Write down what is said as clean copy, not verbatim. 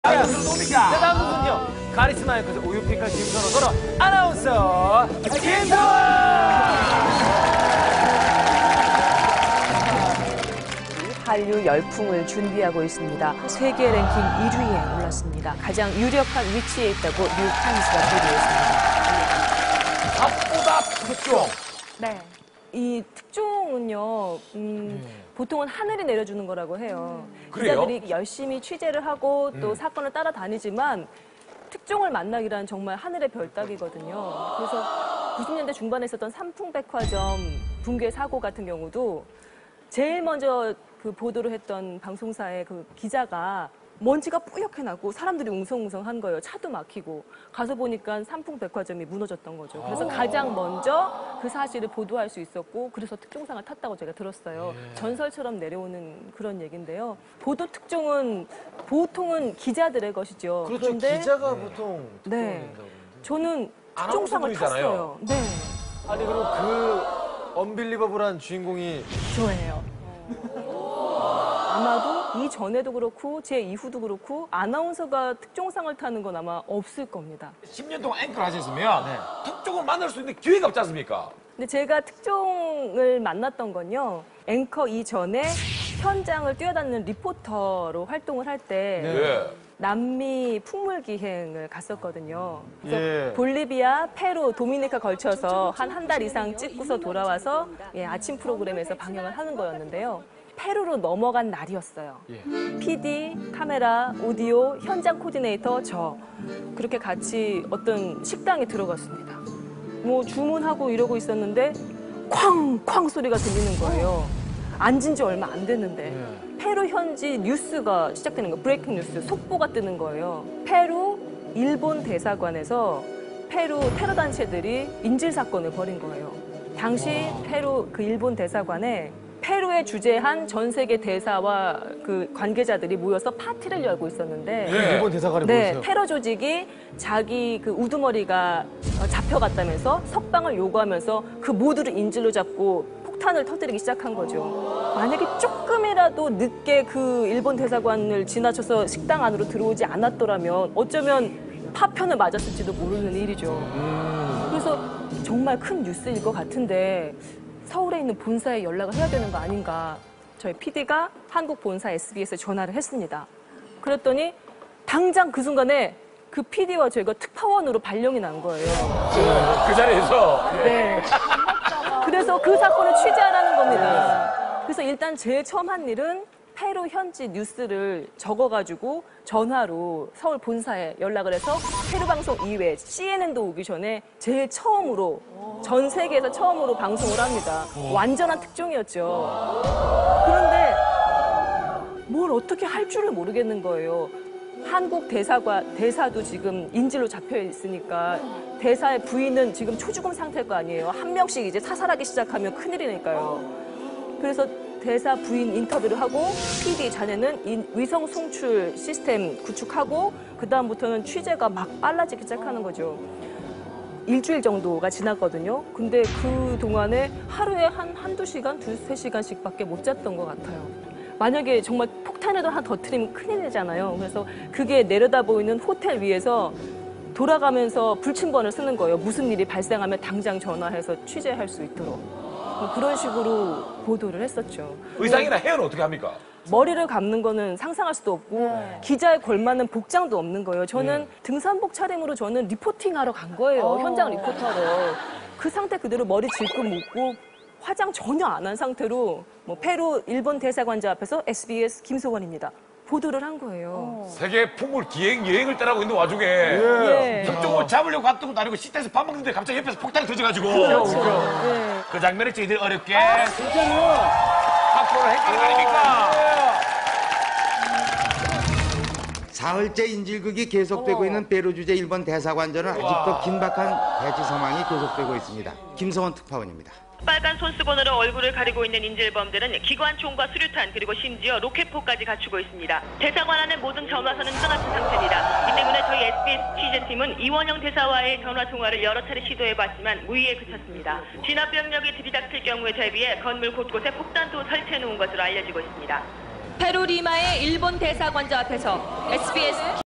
자, 다음 분은요. 카리스마 앵커 우유빛깔 김선호 아나운서 김선호! 한류 열풍을 준비하고 있습니다. 세계 랭킹 1위에 올랐습니다. 가장 유력한 위치에 있다고 뉴타임스가 보도했습니다. 밥보다 특종. 네. 이 특종은요, 보통은 하늘이 내려주는 거라고 해요. 그래요? 기자들이 열심히 취재를 하고 또 사건을 따라다니지만 특종을 만나기란 정말 하늘의 별 따기거든요. 그래서 90년대 중반에 있었던 삼풍백화점 붕괴 사고 같은 경우도 제일 먼저 그 보도를 했던 방송사의 그 기자가 먼지가 뿌옇게 나고 사람들이 웅성웅성한 거예요. 차도 막히고. 가서 보니까 삼풍백화점이 무너졌던 거죠. 그래서 가장 먼저 그 사실을 보도할 수 있었고 그래서 특종상을 탔다고 제가 들었어요. 전설처럼 내려오는 그런 얘기인데요. 보도 특종은 보통은 기자들의 것이죠. 그렇죠. 그런데 기자가 보통 특종을 네. 낸다고 그러는데. 저는 특종상을 탔어요. 네. 아니 그럼 그 언빌리버블한 주인공이 저예요. 아마도 이전에도 그렇고 제 이후도 그렇고 아나운서가 특종상을 타는 건 아마 없을 겁니다. 10년 동안 앵커를 하셨으면 특종을 만날 수 있는 기회가 없지 않습니까? 근데 제가 특종을 만났던 건요. 앵커 이전에 현장을 뛰어다니는 리포터로 활동을 할 때 네. 남미 풍물기행을 갔었거든요. 그래서 예. 볼리비아, 페루, 도미니카 걸쳐서 한 달 이상 찍고서 돌아와서 아침 프로그램에서 방영을 하는 거였는데요. 페루로 넘어간 날이었어요. PD, 카메라, 오디오, 현장 코디네이터, 저 그렇게 같이 어떤 식당에 들어갔습니다. 뭐 주문하고 이러고 있었는데 쾅쾅 소리가 들리는 거예요. 앉은 지 얼마 안 됐는데 페루 현지 뉴스가 시작되는 거예요. 브레이킹 뉴스, 속보가 뜨는 거예요. 페루 일본 대사관에서 페루 테러 단체들이 인질 사건을 벌인 거예요. 당시 페루 그 일본 대사관에 페루에 주재한 전 세계 대사와 그 관계자들이 모여서 파티를 열고 있었는데 일본 대사관에 네, 모였어요. 테러 조직이 자기 그 우두머리가 잡혀갔다면서 석방을 요구하면서 그 모두를 인질로 잡고 폭탄을 터뜨리기 시작한 거죠. 만약에 조금이라도 늦게 그 일본 대사관을 지나쳐서 식당 안으로 들어오지 않았더라면 어쩌면 파편을 맞았을지도 모르는 일이죠. 그래서 정말 큰 뉴스일 것 같은데 서울에 있는 본사에 연락을 해야 되는 거 아닌가. 저희 PD가 한국 본사 SBS에 전화를 했습니다. 그랬더니 당장 그 순간에 그 PD와 저희가 특파원으로 발령이 난 거예요. 그 자리에서. 네. 그래서 그 사건을 취재하라는 겁니다. 그래서 일단 제일 처음 한 일은 페루 현지 뉴스를 적어가지고 전화로 서울 본사에 연락을 해서 페루 방송 이외에 CNN도 오기 전에 제일 처음으로 전 세계에서 처음으로 방송을 합니다. 완전한 특종이었죠. 그런데 뭘 어떻게 할 줄을 모르겠는 거예요. 한국 대사도 지금 인질로 잡혀 있으니까 대사의 부인은 지금 초죽음 상태일 거 아니에요. 한 명씩 이제 사살하기 시작하면 큰일이니까요. 그래서 대사 부인 인터뷰를 하고 PD 자네는 위성 송출 시스템 구축하고 그다음부터는 취재가 막 빨라지기 시작하는 거죠. 일주일 정도가 지났거든요. 근데 그 동안에 하루에 한두 시간, 두세 시간씩밖에 못 잤던 것 같아요. 만약에 정말 폭탄이라도 하나 터뜨리면 큰일이잖아요. 그래서 그게 내려다 보이는 호텔 위에서 돌아가면서 불침번을 쓰는 거예요. 무슨 일이 발생하면 당장 전화해서 취재할 수 있도록. 그런 식으로 보도를 했었죠. 의상이나 헤어는 어떻게 합니까? 머리를 감는 거는 상상할 수도 없고 기자에 걸맞는 복장도 없는 거예요. 저는 등산복 차림으로 저는 리포팅하러 간 거예요. 현장 리포터로. 그 상태 그대로 머리 질끈 묶고 화장 전혀 안 한 상태로 뭐 페루 일본 대사관자 앞에서 SBS 김소원입니다. 보도를 한 거예요. 세계 풍물 기행 여행을 떠나고 있는 와중에 예. 특종을 잡으려고 갔던 것도 아니고 식당에서 밥 먹는데 갑자기 옆에서 폭탄이 터져가지고 네. 그 장면에 저희들 어렵게 앞으로 했던 거 아닙니까? 사흘째 인질극이 계속되고 있는 페루 주재 일본 대사관전은 아직도 긴박한 대치 상황이 계속되고 있습니다. 김성원 특파원입니다. 빨간 손수건으로 얼굴을 가리고 있는 인질범들은 기관총과 수류탄 그리고 심지어 로켓포까지 갖추고 있습니다. 대사관 안의 모든 전화선은 끊어진 상태입니다. 이 때문에 저희 SBS 취재팀은 이원영 대사와의 전화통화를 여러 차례 시도해봤지만 무의에 그쳤습니다. 진압병력이 들이닥칠 경우에 대비해 건물 곳곳에 폭탄도 설치해놓은 것으로 알려지고 있습니다. 페루 리마의 일본 대사관자 앞에서 SBS